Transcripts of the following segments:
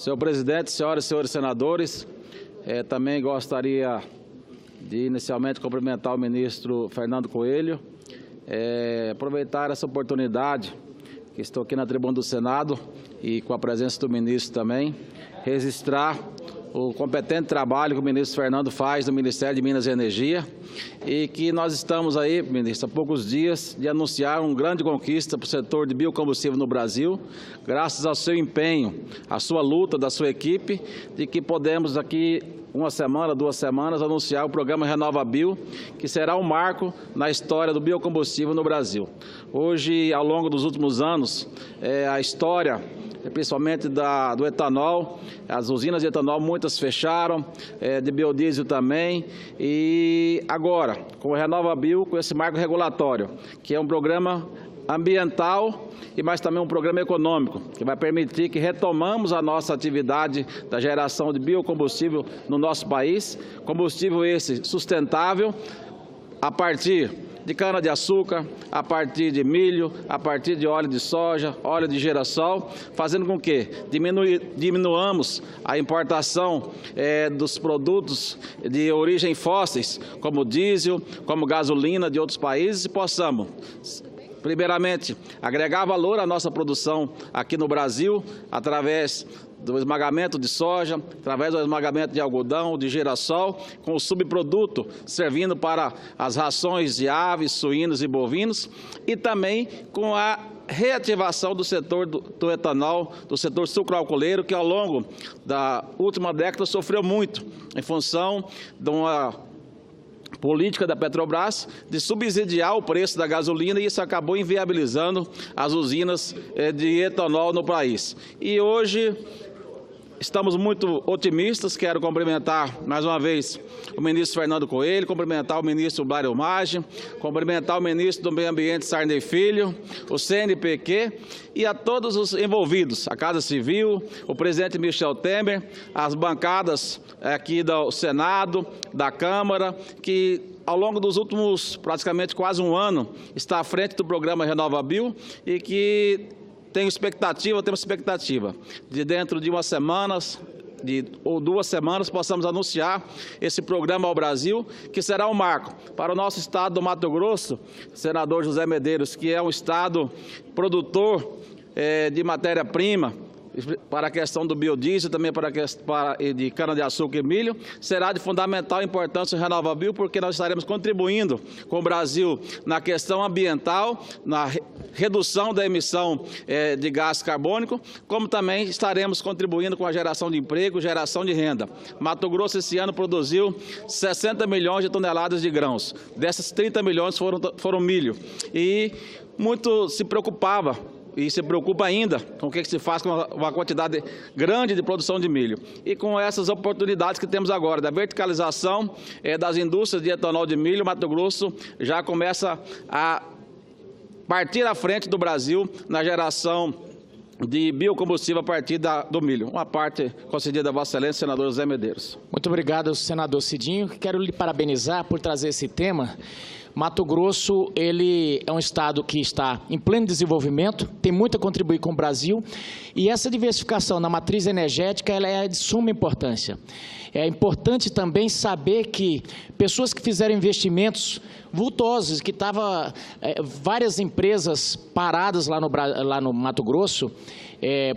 Senhor presidente, senhoras e senhores senadores, também gostaria de inicialmente cumprimentar o ministro Fernando Coelho, aproveitar essa oportunidade que estou aqui na tribuna do Senado e com a presença do ministro também, registrar o competente trabalho que o ministro Fernando faz no Ministério de Minas e Energia e que nós estamos aí, ministro, há poucos dias de anunciar uma grande conquista para o setor de biocombustível no Brasil, graças ao seu empenho, à sua luta, da sua equipe, de que podemos aqui uma semana, 2 semanas, anunciar o programa RenovaBio, que será um marco na história do biocombustível no Brasil. Hoje, ao longo dos últimos anos, a história, principalmente do etanol, as usinas de etanol, muitas fecharam, de biodiesel também, e agora, com o RenovaBio, com esse marco regulatório, que é um programa ambiental, mas também um programa econômico, que vai permitir que retomamos a nossa atividade da geração de biocombustível no nosso país, combustível esse sustentável, a partir de cana-de-açúcar, a partir de milho, a partir de óleo de soja, óleo de girassol, fazendo com que diminuamos a importação dos produtos de origem fósseis, como diesel, como gasolina de outros países, e possamos, primeiramente, agregar valor à nossa produção aqui no Brasil, através do esmagamento de soja, através do esmagamento de algodão, de girassol, com o subproduto servindo para as rações de aves, suínos e bovinos, e também com a reativação do setor do etanol, do setor sucroalcooleiro, que ao longo da última década sofreu muito, em função de uma política da Petrobras de subsidiar o preço da gasolina, e isso acabou inviabilizando as usinas de etanol no país. E hoje estamos muito otimistas. Quero cumprimentar mais uma vez o ministro Fernando Coelho, cumprimentar o ministro Mário Maggi, cumprimentar o ministro do Meio Ambiente Sarney Filho, o CNPq e a todos os envolvidos, a Casa Civil, o presidente Michel Temer, as bancadas aqui do Senado, da Câmara, que ao longo dos últimos praticamente quase um ano está à frente do programa RenovaBio e que temos expectativa de dentro de umas semanas, ou 2 semanas, possamos anunciar esse programa ao Brasil, que será um marco para o nosso estado do Mato Grosso, senador José Medeiros, que é um estado produtor de matéria-prima, para a questão do biodiesel, também de cana-de-açúcar e milho, será de fundamental importância o RenovaBio, porque nós estaremos contribuindo com o Brasil na questão ambiental, na redução da emissão de gás carbônico, como também estaremos contribuindo com a geração de emprego, geração de renda. Mato Grosso esse ano produziu 60 milhões de toneladas de grãos, dessas 30 milhões foram milho, e muito se preocupava, e se preocupa ainda com o que se faz com uma quantidade grande de produção de milho. E com essas oportunidades que temos agora, da verticalização das indústrias de etanol de milho, Mato Grosso já começa a partir à frente do Brasil na geração de biocombustível a partir do milho. Uma parte concedida a Vossa Excelência, senador José Medeiros. Muito obrigado, senador Cidinho. Quero lhe parabenizar por trazer esse tema. Mato Grosso, ele é um estado que está em pleno desenvolvimento, tem muito a contribuir com o Brasil, e essa diversificação na matriz energética ela é de suma importância. É importante também saber que pessoas que fizeram investimentos vultosos, que estavam várias empresas paradas lá no Mato Grosso,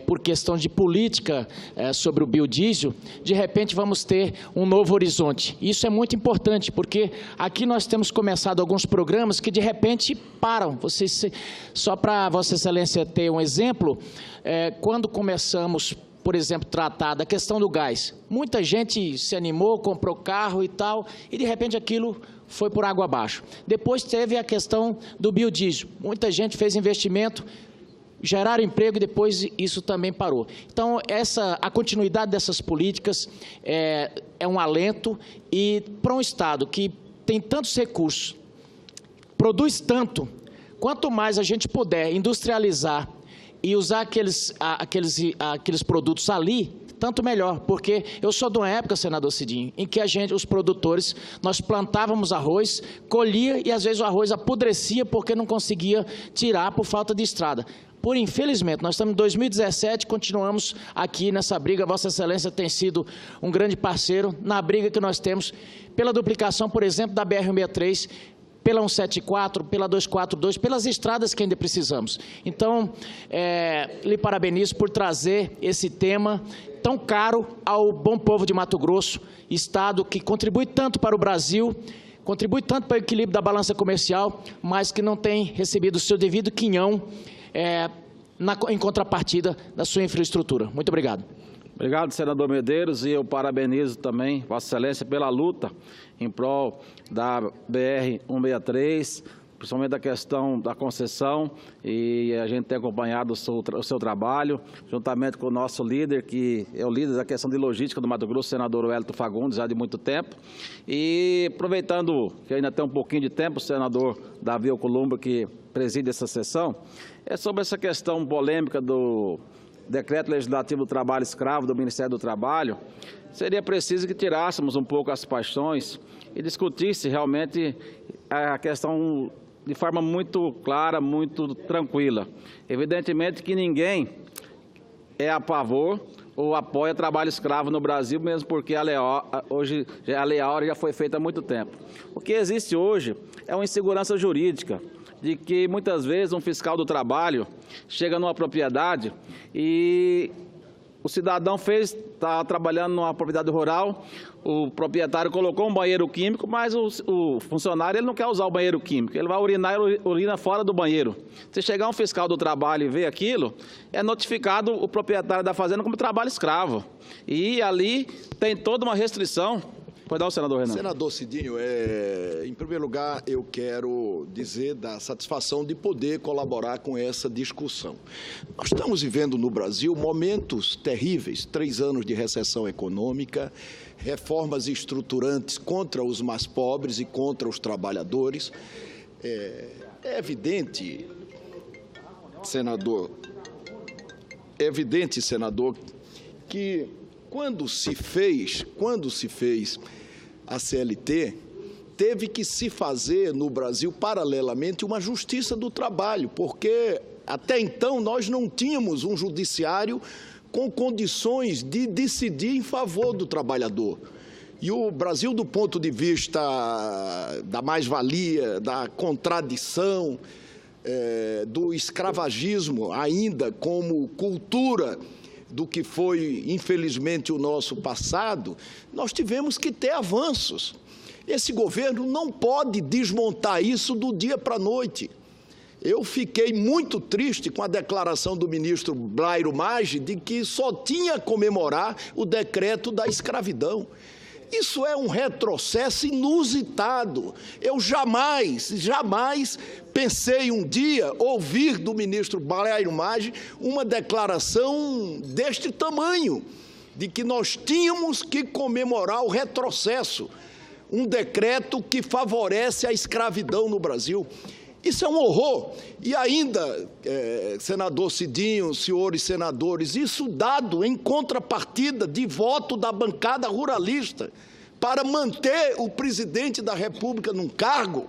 por questão de política sobre o biodiesel, de repente vamos ter um novo horizonte. Isso é muito importante, porque aqui nós temos começado alguns programas que de repente param. Só para Vossa Excelência ter um exemplo, quando começamos, por exemplo, tratar da questão do gás, muita gente se animou, comprou carro e tal, e de repente aquilo foi por água abaixo. Depois teve a questão do biodiesel, muita gente fez investimento, geraram emprego e depois isso também parou. Então, a continuidade dessas políticas é um alento, e para um estado que tem tantos recursos, produz tanto, quanto mais a gente puder industrializar e usar aqueles produtos ali, tanto melhor, porque eu sou de uma época, senador Cidinho, em que os produtores, nós plantávamos arroz, colhia e às vezes o arroz apodrecia porque não conseguia tirar por falta de estrada. por infelizmente, nós estamos em 2017, continuamos aqui nessa briga. Vossa Excelência tem sido um grande parceiro na briga que nós temos pela duplicação, por exemplo, da BR-163, pela 174, pela 242, pelas estradas que ainda precisamos. Então, lhe parabenizo por trazer esse tema tão caro ao bom povo de Mato Grosso, estado que contribui tanto para o Brasil, contribui tanto para o equilíbrio da balança comercial, mas que não tem recebido o seu devido quinhão em contrapartida da sua infraestrutura. Muito obrigado. Obrigado, senador Medeiros, e eu parabenizo também Vossa Excelência pela luta em prol da BR-163, principalmente da questão da concessão, e a gente tem acompanhado o seu trabalho, juntamente com o nosso líder, que é o líder da questão de logística do Mato Grosso, senador Wellington Fagundes, já de muito tempo. E aproveitando que ainda tem um pouquinho de tempo, o senador Davi Alcolumbre, que preside essa sessão, é sobre essa questão polêmica do Decreto Legislativo do Trabalho Escravo do Ministério do Trabalho. Seria preciso que tirássemos um pouco as paixões e discutisse realmente a questão de forma muito clara, muito tranquila. Evidentemente que ninguém é a favor ou apoia trabalho escravo no Brasil, mesmo porque a Lei Áurea já foi feita há muito tempo. O que existe hoje é uma insegurança jurídica, de que muitas vezes um fiscal do trabalho chega numa propriedade e o cidadão está trabalhando numa propriedade rural, o proprietário colocou um banheiro químico, mas o funcionário ele não quer usar o banheiro químico, ele vai urinar e urina fora do banheiro. Se chegar um fiscal do trabalho e ver aquilo, é notificado o proprietário da fazenda como trabalho escravo. E ali tem toda uma restrição. Pode dar o senador Renan. Senador Cidinho, em primeiro lugar, eu quero dizer da satisfação de poder colaborar com essa discussão. Nós estamos vivendo no Brasil momentos terríveis, 3 anos de recessão econômica, reformas estruturantes contra os mais pobres e contra os trabalhadores. É evidente, senador, que quando se fez a CLT, teve que se fazer no Brasil, paralelamente, uma justiça do trabalho, porque até então nós não tínhamos um judiciário com condições de decidir em favor do trabalhador. E o Brasil, do ponto de vista da mais-valia, da contradição, do escravagismo ainda como cultura do que foi, infelizmente, o nosso passado, nós tivemos que ter avanços. Esse governo não pode desmontar isso do dia para a noite. Eu fiquei muito triste com a declaração do ministro Blairo Maggi de que só tinha a comemorar o decreto da escravidão. Isso é um retrocesso inusitado. Eu jamais pensei um dia ouvir do ministro Blairo Maggi uma declaração deste tamanho, de que nós tínhamos que comemorar o retrocesso, um decreto que favorece a escravidão no Brasil. Isso é um horror. E ainda, senador Cidinho, senhores senadores, isso dado em contrapartida de voto da bancada ruralista para manter o presidente da República num cargo.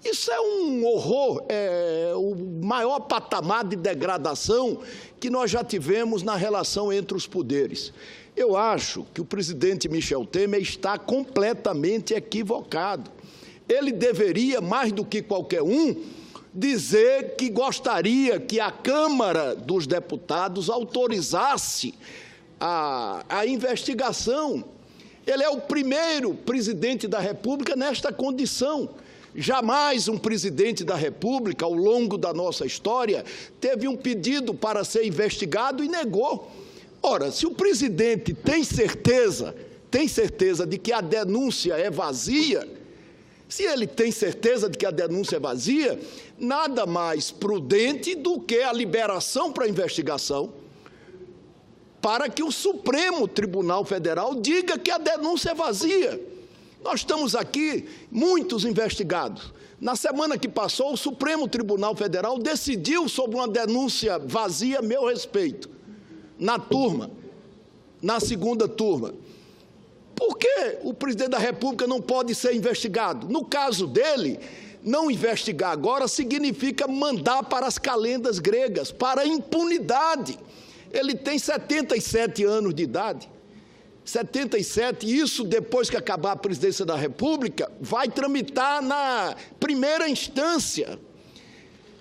Isso é um horror, é o maior patamar de degradação que nós já tivemos na relação entre os poderes. Eu acho que o presidente Michel Temer está completamente equivocado. Ele deveria, mais do que qualquer um, dizer que gostaria que a Câmara dos Deputados autorizasse a investigação. Ele é o primeiro presidente da República nesta condição. Jamais um presidente da República, ao longo da nossa história, teve um pedido para ser investigado e negou. Ora, se o presidente tem certeza de que a denúncia é vazia, se ele tem certeza de que a denúncia é vazia, nada mais prudente do que a liberação para a investigação, para que o Supremo Tribunal Federal diga que a denúncia é vazia. Nós estamos aqui, muitos investigados. Na semana que passou, o Supremo Tribunal Federal decidiu sobre uma denúncia vazia a meu respeito, na segunda turma. Por que o presidente da República não pode ser investigado? No caso dele, Não investigar agora significa mandar para as calendas gregas, para a impunidade. Ele tem 77 anos de idade. 77, isso depois que acabar a presidência da República, vai tramitar na primeira instância.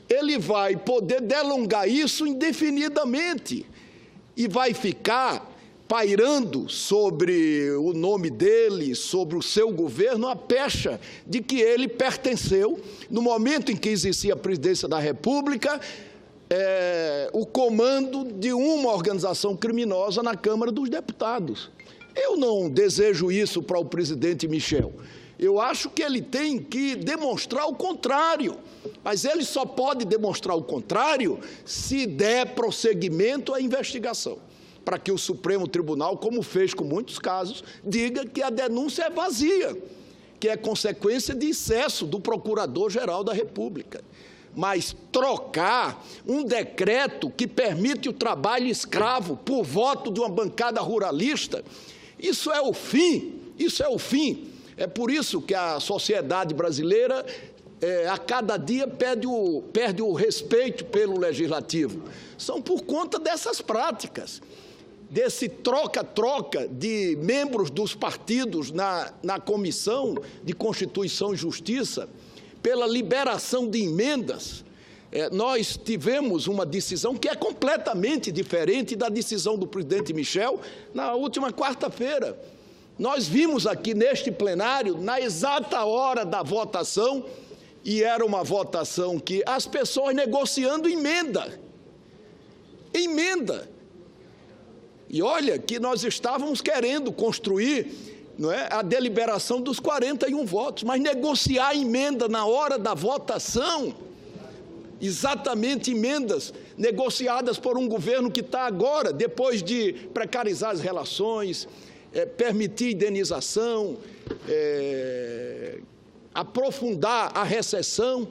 Ele vai poder delongar isso indefinidamente e vai ficar pairando sobre o nome dele, sobre o seu governo, a pecha de que ele pertenceu, no momento em que existia a presidência da República, o comando de uma organização criminosa na Câmara dos Deputados. Eu não desejo isso para o presidente Michel. Eu acho que ele tem que demonstrar o contrário, mas ele só pode demonstrar o contrário se der prosseguimento à investigação, para que o Supremo Tribunal, como fez com muitos casos, diga que a denúncia é vazia, que é consequência de excesso do Procurador-Geral da República. Mas trocar um decreto que permite o trabalho escravo por voto de uma bancada ruralista, isso é o fim, isso é o fim. É por isso que a sociedade brasileira, a cada dia, perde o respeito pelo Legislativo. São por conta dessas práticas, desse troca-troca de membros dos partidos na Comissão de Constituição e Justiça, pela liberação de emendas. Nós tivemos uma decisão que é completamente diferente da decisão do presidente Michel na última quarta-feira. Nós vimos aqui neste plenário, na exata hora da votação, e era uma votação que as pessoas negociando emenda. Emenda. E olha que nós estávamos querendo construir, não é, a deliberação dos 41 votos, mas negociar a emenda na hora da votação, exatamente emendas negociadas por um governo que está agora, depois de precarizar as relações, permitir indenização, aprofundar a recessão,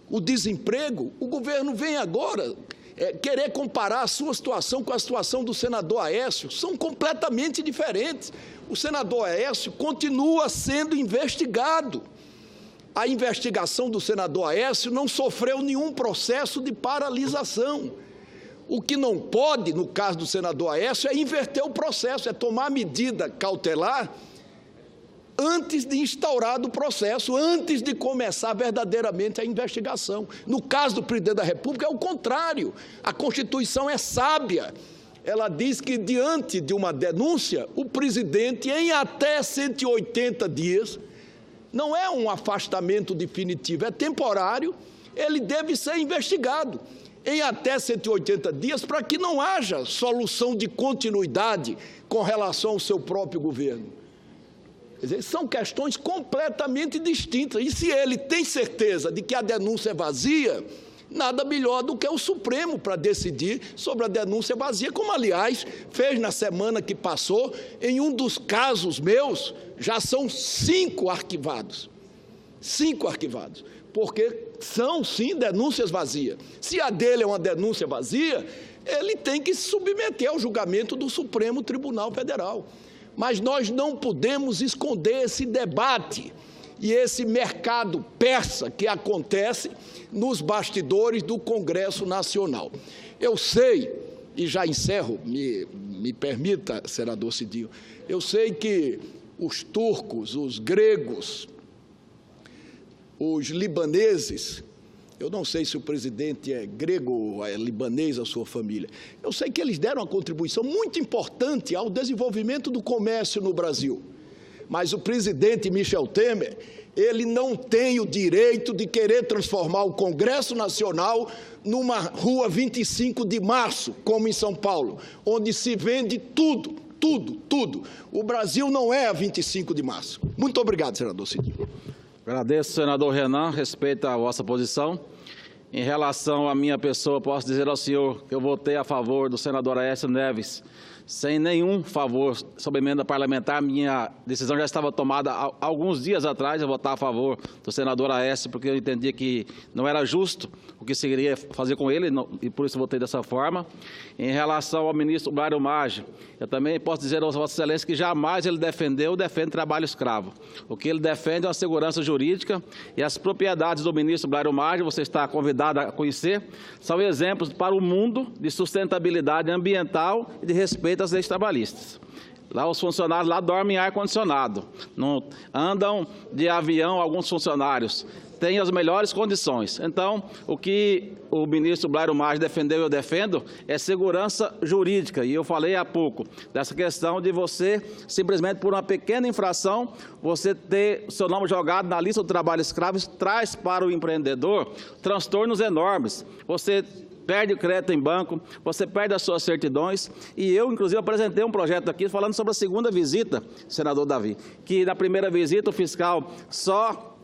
o desemprego, o governo vem agora querer comparar a sua situação com a situação do senador Aécio. São completamente diferentes. O senador Aécio continua sendo investigado. A investigação do senador Aécio não sofreu nenhum processo de paralisação. O que não pode, no caso do senador Aécio, é inverter o processo, é tomar medida cautelar antes de instaurar o processo, antes de começar verdadeiramente a investigação. No caso do presidente da República, é o contrário. A Constituição é sábia. Ela diz que, diante de uma denúncia, o presidente, em até 180 dias, não é um afastamento definitivo, é temporário, ele deve ser investigado em até 180 dias, para que não haja solução de continuidade com relação ao seu próprio governo. Quer dizer, são questões completamente distintas. E se ele tem certeza de que a denúncia é vazia, nada melhor do que o Supremo para decidir sobre a denúncia vazia, como, aliás, fez na semana que passou. Em um dos casos meus, já são 5 arquivados. 5 arquivados. Porque são, sim, denúncias vazias. Se a dele é uma denúncia vazia, ele tem que se submeter ao julgamento do Supremo Tribunal Federal. Mas nós não podemos esconder esse debate e esse mercado persa que acontece nos bastidores do Congresso Nacional. Eu sei, e já encerro, me permita, senador Cidinho, eu sei que os turcos, os gregos, os libaneses, eu não sei se o presidente é grego ou é libanês, a sua família, eu sei que eles deram uma contribuição muito importante ao desenvolvimento do comércio no Brasil. Mas o presidente Michel Temer, ele não tem o direito de querer transformar o Congresso Nacional numa rua 25 de março, como em São Paulo, onde se vende tudo, tudo, tudo. O Brasil não é a 25 de março. Muito obrigado, senador Cidinho. Agradeço, senador Renan, respeito a vossa posição. Em relação à minha pessoa, posso dizer ao senhor que eu votei a favor do senador Aécio Neves, sem nenhum favor sobre emenda parlamentar. Minha decisão já estava tomada há alguns dias atrás, eu votar a favor do senador Aécio, porque eu entendia que não era justo o que se iria fazer com ele, e por isso votei dessa forma. Em relação ao ministro Blairo Maggi, eu também posso dizer ao Vossa Excelência que jamais ele defende trabalho escravo. O que ele defende é a segurança jurídica, e as propriedades do ministro Blairo Maggi, você está convidado a conhecer, são exemplos para o mundo de sustentabilidade ambiental e de respeito às leis trabalhistas. Lá os funcionários lá dormem em ar-condicionado, não andam de avião, alguns funcionários têm as melhores condições. Então, o que o ministro Blairo Maggi defendeu e eu defendo é segurança jurídica. E eu falei há pouco dessa questão de você, simplesmente por uma pequena infração, você ter seu nome jogado na lista do trabalho escravo, isso traz para o empreendedor transtornos enormes. Você perde o crédito em banco, você perde as suas certidões, e eu, inclusive, apresentei um projeto aqui falando sobre a segunda visita, senador Davi, que na primeira visita o fiscal só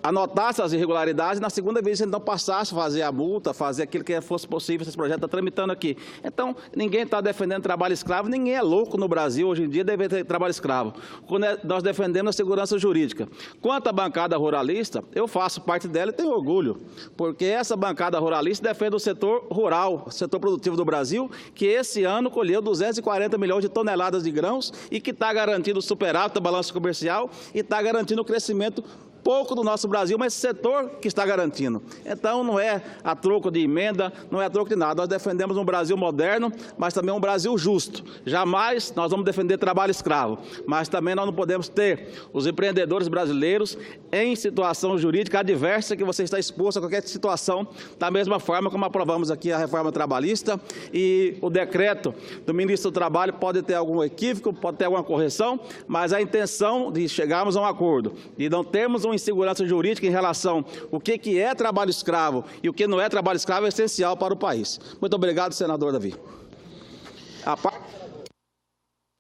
anotasse as irregularidades, na segunda vez então passasse a fazer a multa, fazer aquilo que fosse possível. Esse projeto está tramitando aqui. Então, ninguém está defendendo trabalho escravo, ninguém é louco no Brasil hoje em dia deve ter trabalho escravo. Quando nós defendemos a segurança jurídica. Quanto à bancada ruralista, eu faço parte dela e tenho orgulho, porque essa bancada ruralista defende o setor rural, o setor produtivo do Brasil, que esse ano colheu 240 milhões de toneladas de grãos e que está garantindo o superávit da balança comercial e está garantindo o crescimento pouco do nosso Brasil, mas esse setor que está garantindo. Então, não é a troco de emenda, não é a troco de nada. Nós defendemos um Brasil moderno, mas também um Brasil justo. Jamais nós vamos defender trabalho escravo, mas também nós não podemos ter os empreendedores brasileiros em situação jurídica adversa, que você está exposto a qualquer situação, da mesma forma como aprovamos aqui a reforma trabalhista, e o decreto do ministro do Trabalho pode ter algum equívoco, pode ter alguma correção, mas a intenção de chegarmos a um acordo e não termos uma insegurança jurídica em relação ao que é trabalho escravo e o que não é trabalho escravo é essencial para o país. Muito obrigado, senador Davi.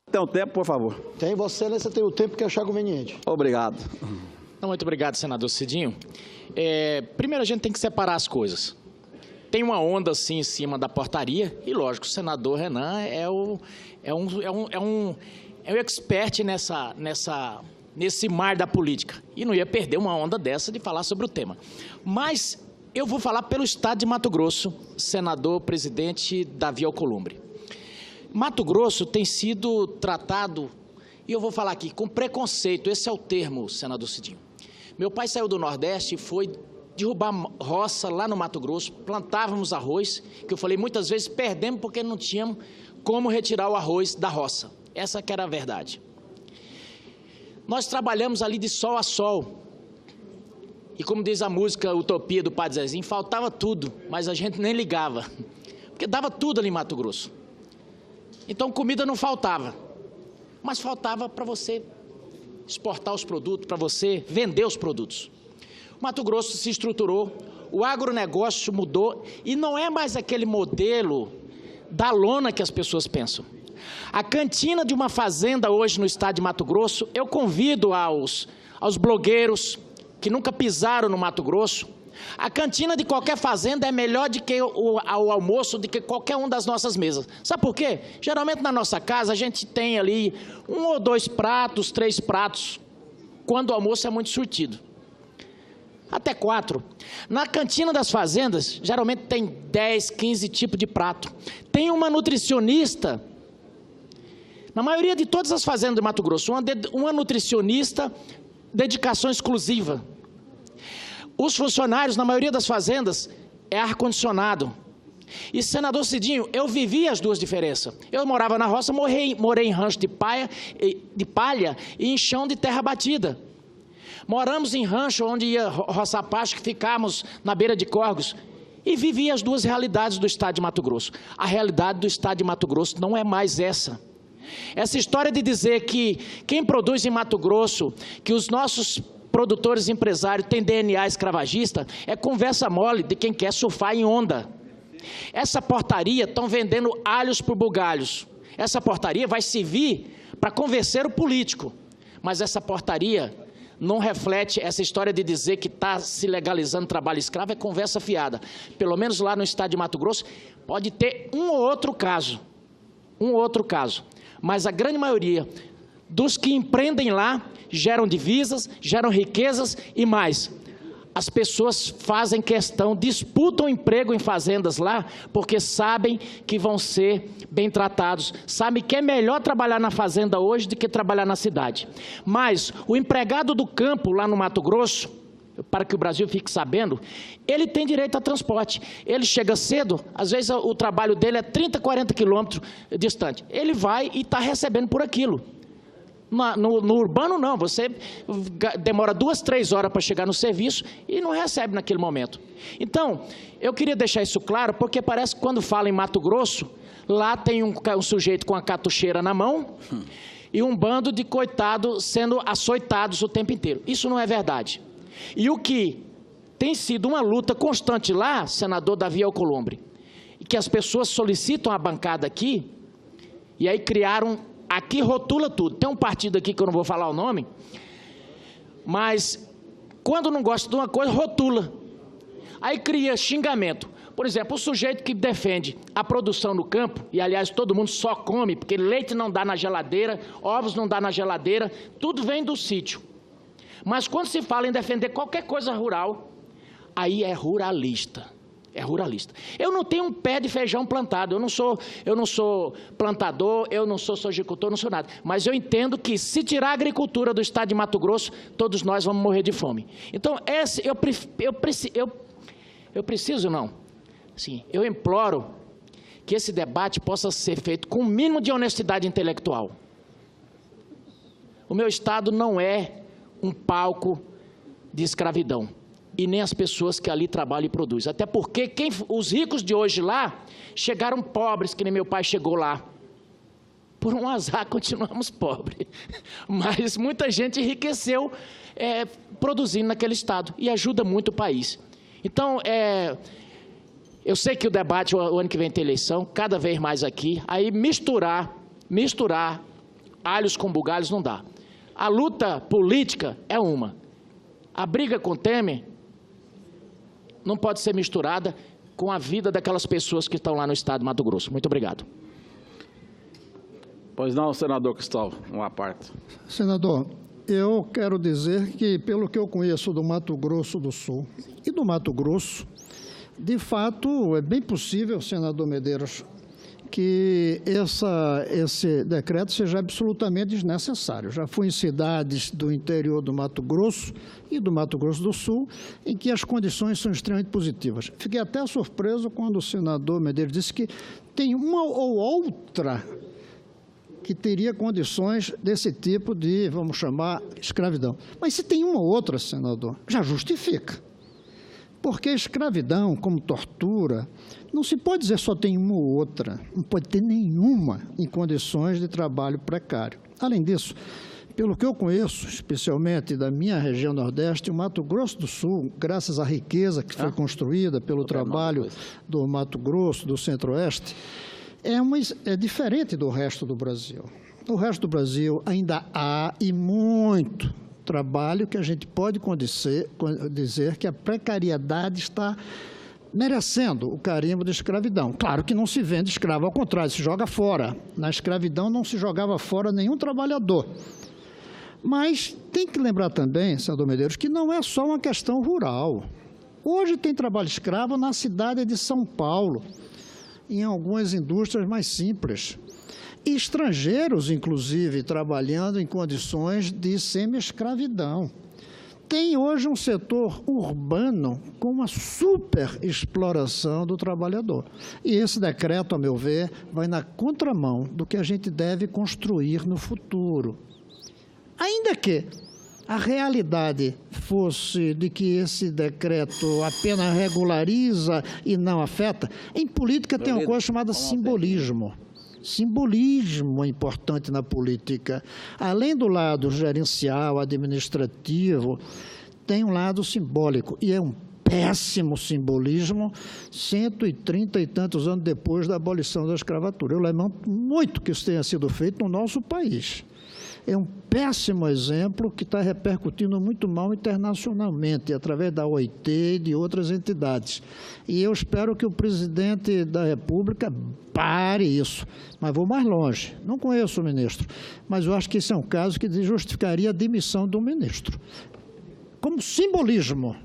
Tem um tempo, por favor. Tem, Vossa Excelência tem o tempo que achar conveniente. Obrigado. Muito obrigado, senador Cidinho. Primeiro, a gente tem que separar as coisas. Tem uma onda, assim, em cima da portaria, e, lógico, o senador Renan é um expert nesse mar da política, e não ia perder uma onda dessa de falar sobre o tema. Mas eu vou falar pelo Estado de Mato Grosso, senador presidente Davi Alcolumbre. Mato Grosso tem sido tratado, e eu vou falar aqui, com preconceito, esse é o termo, senador Cidinho. Meu pai saiu do Nordeste e foi derrubar roça lá no Mato Grosso, plantávamos arroz, que eu falei muitas vezes, perdemos porque não tínhamos como retirar o arroz da roça. Essa que era a verdade. Nós trabalhamos ali de sol a sol, e como diz a música Utopia do Padre Zezinho, faltava tudo, mas a gente nem ligava, porque dava tudo ali em Mato Grosso. Então comida não faltava, mas faltava para você exportar os produtos, para você vender os produtos. O Mato Grosso se estruturou, o agronegócio mudou, e não é mais aquele modelo da lona que as pessoas pensam. A cantina de uma fazenda hoje no estado de Mato Grosso, eu convido aos blogueiros que nunca pisaram no Mato Grosso, a cantina de qualquer fazenda é melhor do que o almoço, do que qualquer um das nossas mesas. Sabe por quê? Geralmente na nossa casa a gente tem ali 1 ou 2 pratos, 3 pratos, quando o almoço é muito surtido. Até 4. Na cantina das fazendas, geralmente tem 10, 15 tipos de prato. Tem uma nutricionista, na maioria de todas as fazendas de Mato Grosso, uma nutricionista, dedicação exclusiva. Os funcionários, na maioria das fazendas, é ar-condicionado. E, senador Cidinho, eu vivi as duas diferenças. Eu morava na roça, morei em rancho de palha e em chão de terra batida. Moramos em rancho onde ia roçar pasto, que ficávamos na beira de córregos. E vivi as duas realidades do estado de Mato Grosso. A realidade do estado de Mato Grosso não é mais essa. Essa história de dizer que quem produz em Mato Grosso, que os nossos produtores empresários têm DNA escravagista, é conversa mole de quem quer surfar em onda. Essa portaria estão vendendo alhos por bugalhos. Essa portaria vai servir para convencer o político, mas essa portaria não reflete essa história de dizer que está se legalizando trabalho escravo, é conversa fiada. Pelo menos lá no estado de Mato Grosso, pode ter um ou outro caso, um ou outro caso, mas a grande maioria dos que empreendem lá geram divisas, geram riquezas e mais. As pessoas fazem questão, disputam emprego em fazendas lá, porque sabem que vão ser bem tratados, sabem que é melhor trabalhar na fazenda hoje do que trabalhar na cidade. Mas o empregado do campo lá no Mato Grosso, para que o Brasil fique sabendo, ele tem direito a transporte. Ele chega cedo, às vezes o trabalho dele é 30, 40 quilômetros distante. Ele vai e está recebendo por aquilo. No urbano, não. Você demora 2, 3 horas para chegar no serviço e não recebe naquele momento. Então, eu queria deixar isso claro, porque parece que quando fala em Mato Grosso, lá tem um sujeito com a catucheira na mão e um bando de coitados sendo açoitados o tempo inteiro. Isso não é verdade. E o que tem sido uma luta constante lá, senador Davi Alcolumbre, e que as pessoas solicitam a bancada aqui, e aí criaram... Aqui rotula tudo. Tem um partido aqui que eu não vou falar o nome, mas quando não gosta de uma coisa, rotula. Aí cria xingamento. Por exemplo, o sujeito que defende a produção no campo, e aliás todo mundo só come, porque leite não dá na geladeira, ovos não dá na geladeira, tudo vem do sítio. Mas quando se fala em defender qualquer coisa rural, aí é ruralista. É ruralista. Eu não tenho um pé de feijão plantado, eu não sou plantador, eu não sou sojicultor, não sou nada. Mas eu entendo que se tirar a agricultura do estado de Mato Grosso, todos nós vamos morrer de fome. Então, eu imploro que esse debate possa ser feito com o mínimo de honestidade intelectual. O meu estado não é um palco de escravidão. E nem as pessoas que ali trabalham e produzem. Até porque os ricos de hoje lá chegaram pobres, que nem meu pai chegou lá. Por um azar, continuamos pobres. Mas muita gente enriqueceu produzindo naquele estado e ajuda muito o país. Então, eu sei que o debate, o ano que vem tem eleição, cada vez mais aqui, aí misturar alhos com bugalhos não dá. A luta política é uma. A briga com Temer não pode ser misturada com a vida daquelas pessoas que estão lá no estado de Mato Grosso. Muito obrigado. Pois não, senador Cristóvão, uma parte. Senador, eu quero dizer que, pelo que eu conheço do Mato Grosso do Sul e do Mato Grosso, de fato, é bem possível, senador Medeiros, que esse decreto seja absolutamente desnecessário. Já fui em cidades do interior do Mato Grosso e do Mato Grosso do Sul, em que as condições são extremamente positivas. Fiquei até surpreso quando o senador Medeiros disse que tem uma ou outra que teria condições desse tipo de, vamos chamar, escravidão. Mas se tem uma ou outra, senador, já justifica. Porque a escravidão, como tortura, não se pode dizer só tem uma ou outra, não pode ter nenhuma em condições de trabalho precário. Além disso, pelo que eu conheço, especialmente da minha região Nordeste, o Mato Grosso do Sul, graças à riqueza que foi construída pelo trabalho do Mato Grosso, do Centro-Oeste, é diferente do resto do Brasil. No resto do Brasil ainda há e muito trabalho que a gente pode dizer que a precariedade está merecendo o carimbo de escravidão. Claro que não se vende escravo, ao contrário, se joga fora. Na escravidão não se jogava fora nenhum trabalhador. Mas tem que lembrar também, senador Medeiros, que não é só uma questão rural. Hoje tem trabalho escravo na cidade de São Paulo, em algumas indústrias mais simples. E estrangeiros, inclusive, trabalhando em condições de semi-escravidão. Tem hoje um setor urbano com uma superexploração do trabalhador. E esse decreto, a meu ver, vai na contramão do que a gente deve construir no futuro. Ainda que a realidade fosse de que esse decreto apenas regulariza e não afeta, em política tem uma coisa chamada simbolismo. Simbolismo é importante na política. Além do lado gerencial, administrativo, tem um lado simbólico. E é um péssimo simbolismo 130 e tantos anos depois da abolição da escravatura. Eu lamento muito que isso tenha sido feito no nosso país. é um péssimo exemplo que está repercutindo muito mal internacionalmente, através da OIT e de outras entidades. E eu espero que o presidente da República pare isso. Mas vou mais longe. Não conheço o ministro, mas eu acho que esse é um caso que justificaria a demissão do ministro. Como simbolismo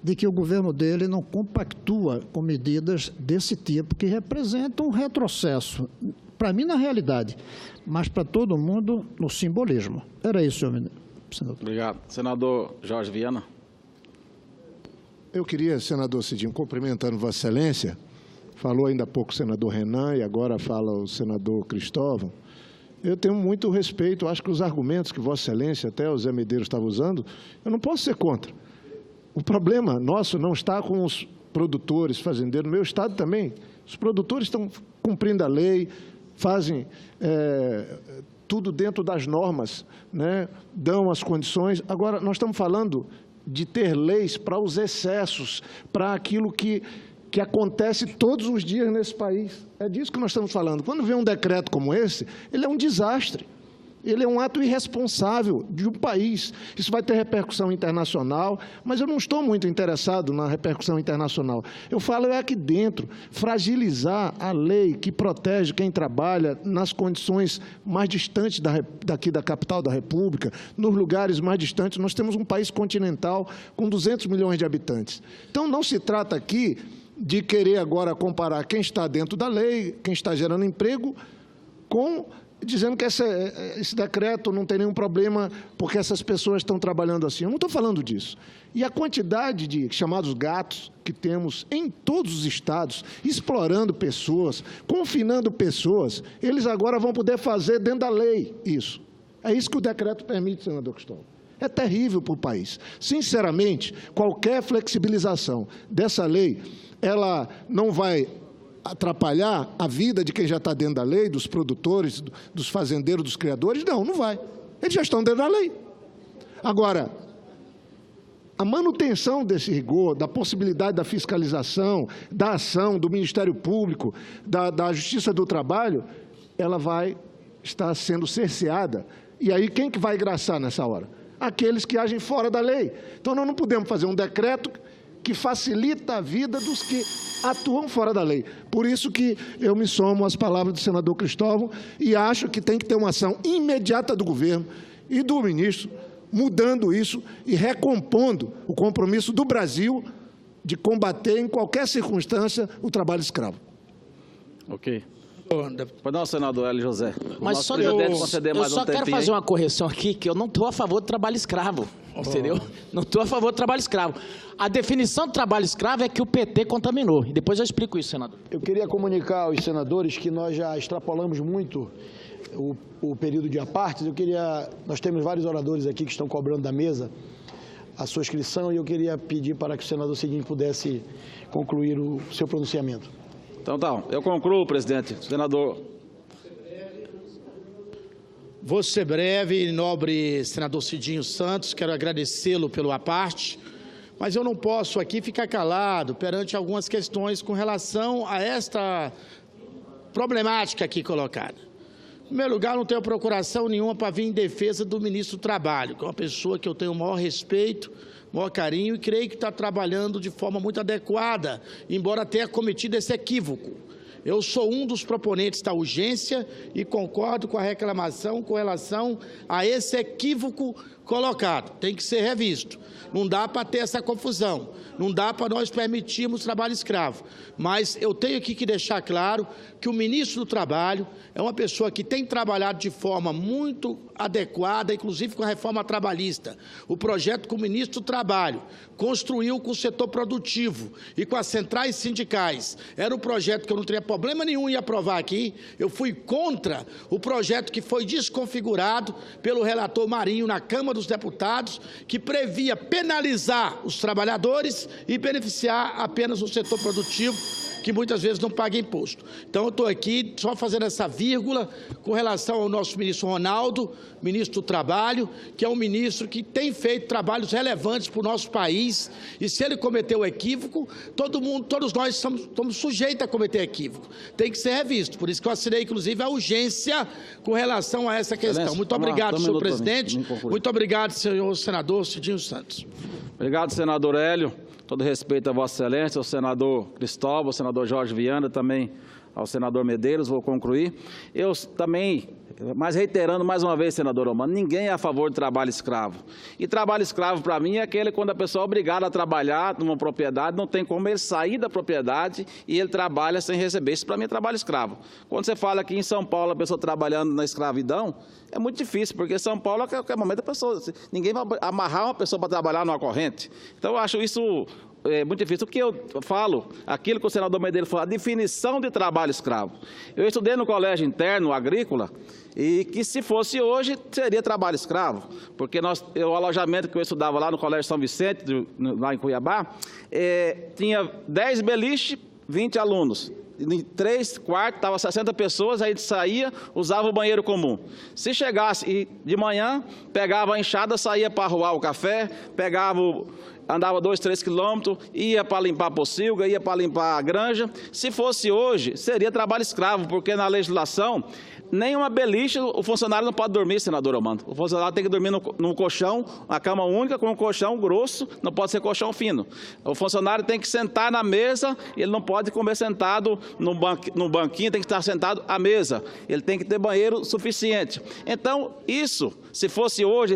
de que o governo dele não compactua com medidas desse tipo, que representam um retrocesso, para mim na realidade, mas para todo mundo no simbolismo. Era isso, senador. Obrigado. Senador Jorge Viana. Eu queria, senador Cidinho, cumprimentando Vossa Excelência, falou ainda há pouco o senador Renan e agora fala o senador Cristóvão. Eu tenho muito respeito, acho que os argumentos que Vossa Excelência, até o Zé Medeiros estava usando, eu não posso ser contra. O problema nosso não está com os produtores, fazendeiros, no meu estado também. Os produtores estão cumprindo a lei, fazem tudo dentro das normas, né? Dão as condições. Agora, nós estamos falando de ter leis para os excessos, para aquilo que acontece todos os dias nesse país. É disso que nós estamos falando. Quando vem um decreto como esse, ele é um desastre. Ele é um ato irresponsável de um país. Isso vai ter repercussão internacional, mas eu não estou muito interessado na repercussão internacional. Eu falo aqui dentro, fragilizar a lei que protege quem trabalha nas condições mais distantes daqui da capital da República, nos lugares mais distantes. Nós temos um país continental com 200 milhões de habitantes. Então, não se trata aqui de querer agora comparar quem está dentro da lei, quem está gerando emprego, com dizendo que esse decreto não tem nenhum problema porque essas pessoas estão trabalhando assim. Eu não estou falando disso. E a quantidade de chamados gatos que temos em todos os estados, explorando pessoas, confinando pessoas, eles agora vão poder fazer dentro da lei isso. É isso que o decreto permite, senador Cristóvão. É terrível para o país. Sinceramente, qualquer flexibilização dessa lei, ela não vai atrapalhar a vida de quem já está dentro da lei, dos produtores, dos fazendeiros, dos criadores? Não, não vai. Eles já estão dentro da lei. Agora, a manutenção desse rigor, da possibilidade da fiscalização, da ação do Ministério Público, da Justiça do Trabalho, ela vai estar sendo cerceada. E aí, quem que vai engraçar nessa hora? Aqueles que agem fora da lei. Então, nós não podemos fazer um decreto que facilita a vida dos que atuam fora da lei. Por isso que eu me somo às palavras do senador Cristóvão e acho que tem que ter uma ação imediata do governo e do ministro, mudando isso e recompondo o compromisso do Brasil de combater em qualquer circunstância o trabalho escravo. Ok. Pois não, senador Hélio José. Mas só eu só quero fazer uma correção aqui, que eu não estou a favor do trabalho escravo, entendeu? Não estou a favor do trabalho escravo. A definição do trabalho escravo é que o PT contaminou. E depois eu explico isso, senador. Eu queria comunicar aos senadores que nós já extrapolamos muito o período de apartes. Nós temos vários oradores aqui que estão cobrando da mesa a sua inscrição e eu queria pedir para que o senador Cidinho pudesse concluir o seu pronunciamento. Então, eu concluo, presidente. Senador. Vou ser breve, nobre senador Cidinho Santos, quero agradecê-lo pelo aparte, mas eu não posso aqui ficar calado perante algumas questões com relação a esta problemática aqui colocada. Em primeiro lugar, não tenho procuração nenhuma para vir em defesa do ministro do Trabalho, que é uma pessoa que eu tenho o maior respeito, maior carinho e creio que está trabalhando de forma muito adequada, embora tenha cometido esse equívoco. Eu sou um dos proponentes da urgência e concordo com a reclamação com relação a esse equívoco colocado. Tem que ser revisto. Não dá para ter essa confusão. Não dá para nós permitirmos trabalho escravo. Mas eu tenho aqui que deixar claro que o ministro do Trabalho é uma pessoa que tem trabalhado de forma muito adequada, inclusive com a reforma trabalhista. O projeto que o ministro do Trabalho construiu com o setor produtivo e com as centrais sindicais era um projeto que eu não teria problema nenhum em aprovar aqui. Eu fui contra o projeto que foi desconfigurado pelo relator Marinho na Câmara dos Deputados, que previa penalizar os trabalhadores e beneficiar apenas o setor produtivo, que muitas vezes não pagam imposto. Então, eu estou aqui só fazendo essa vírgula com relação ao nosso ministro Ronaldo, ministro do Trabalho, que é um ministro que tem feito trabalhos relevantes para o nosso país, e se ele cometeu equívoco, todos nós estamos sujeitos a cometer equívoco. Tem que ser revisto, por isso que eu assinei, inclusive, a urgência com relação a essa questão. Excelência, Muito obrigado, senhor presidente. Muito obrigado, senhor senador Cidinho Santos. Obrigado, senador Hélio. Todo respeito a Vossa Excelência, ao senador Cristóvão, ao senador Jorge Viana, também ao senador Medeiros, vou concluir. Eu também, mas reiterando mais uma vez, senador Romano, ninguém é a favor de trabalho escravo. E trabalho escravo, para mim, é aquele quando a pessoa é obrigada a trabalhar numa propriedade, não tem como ele sair da propriedade e ele trabalha sem receber. Isso, para mim, é trabalho escravo. Quando você fala aqui em São Paulo, a pessoa trabalhando na escravidão, é muito difícil, porque São Paulo, a qualquer momento, a pessoa, ninguém vai amarrar uma pessoa para trabalhar numa corrente. Então, eu acho isso muito difícil. O que eu falo, aquilo que o senador Medeiros falou, a definição de trabalho escravo. Eu estudei no colégio interno agrícola e que se fosse hoje seria trabalho escravo, porque o alojamento que eu estudava lá no Colégio São Vicente, lá em Cuiabá, tinha 10 beliches, 20 alunos. Em 3 quartos, estava 60 pessoas, aí a gente saía, usava o banheiro comum. Se chegasse de manhã, pegava a enxada, saía para arruar o café, andava 2, 3 quilômetros, ia para limpar a pocilga, ia para limpar a granja. Se fosse hoje, seria trabalho escravo, porque na legislação, nenhuma beliche o funcionário não pode dormir, senador Romano. O funcionário tem que dormir num colchão, uma cama única com um colchão grosso, não pode ser colchão fino. O funcionário tem que sentar na mesa, ele não pode comer sentado no banquinho, tem que estar sentado à mesa. Ele tem que ter banheiro suficiente. Então, isso, se fosse hoje,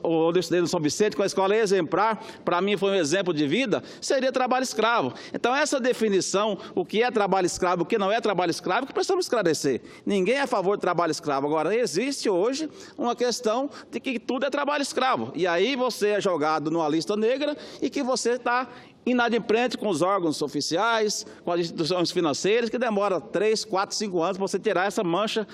o estudei no São Vicente, com a escola exemplar, para mim foi um exemplo de vida, seria trabalho escravo. Então, essa definição, o que é trabalho escravo, o que não é trabalho escravo, que precisamos esclarecer. Ninguém é a favor de trabalho escravo. Agora, existe hoje uma questão de que tudo é trabalho escravo. E aí você é jogado numa lista negra e que você está inadimplente com os órgãos oficiais, com as instituições financeiras, que demora 3, 4, 5 anos para você tirar essa mancha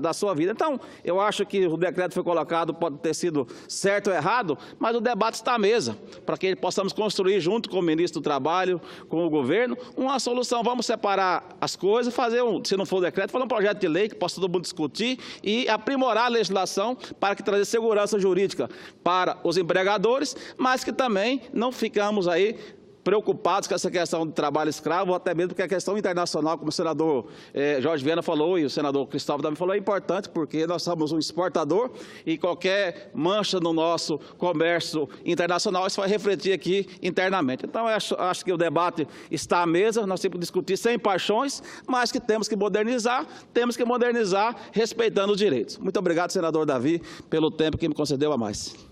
da sua vida. Então, eu acho que o decreto foi colocado, pode ter sido certo ou errado, mas o debate está à mesa, para que possamos construir, junto com o ministro do Trabalho, com o governo, uma solução. Vamos separar as coisas, fazer, se não for o decreto, fazer um projeto de lei que possa todo mundo discutir e aprimorar a legislação para que trazer segurança jurídica para os empregadores, mas que também não ficamos aí preocupados com essa questão de trabalho escravo, ou até mesmo porque a questão internacional, como o senador Jorge Viana falou e o senador Cristóvão também falou, é importante, porque nós somos um exportador e qualquer mancha no nosso comércio internacional, isso vai refletir aqui internamente. Então, eu acho que o debate está à mesa, nós temos que discutir sem paixões, mas que temos que modernizar respeitando os direitos. Muito obrigado, senador Davi, pelo tempo que me concedeu a mais.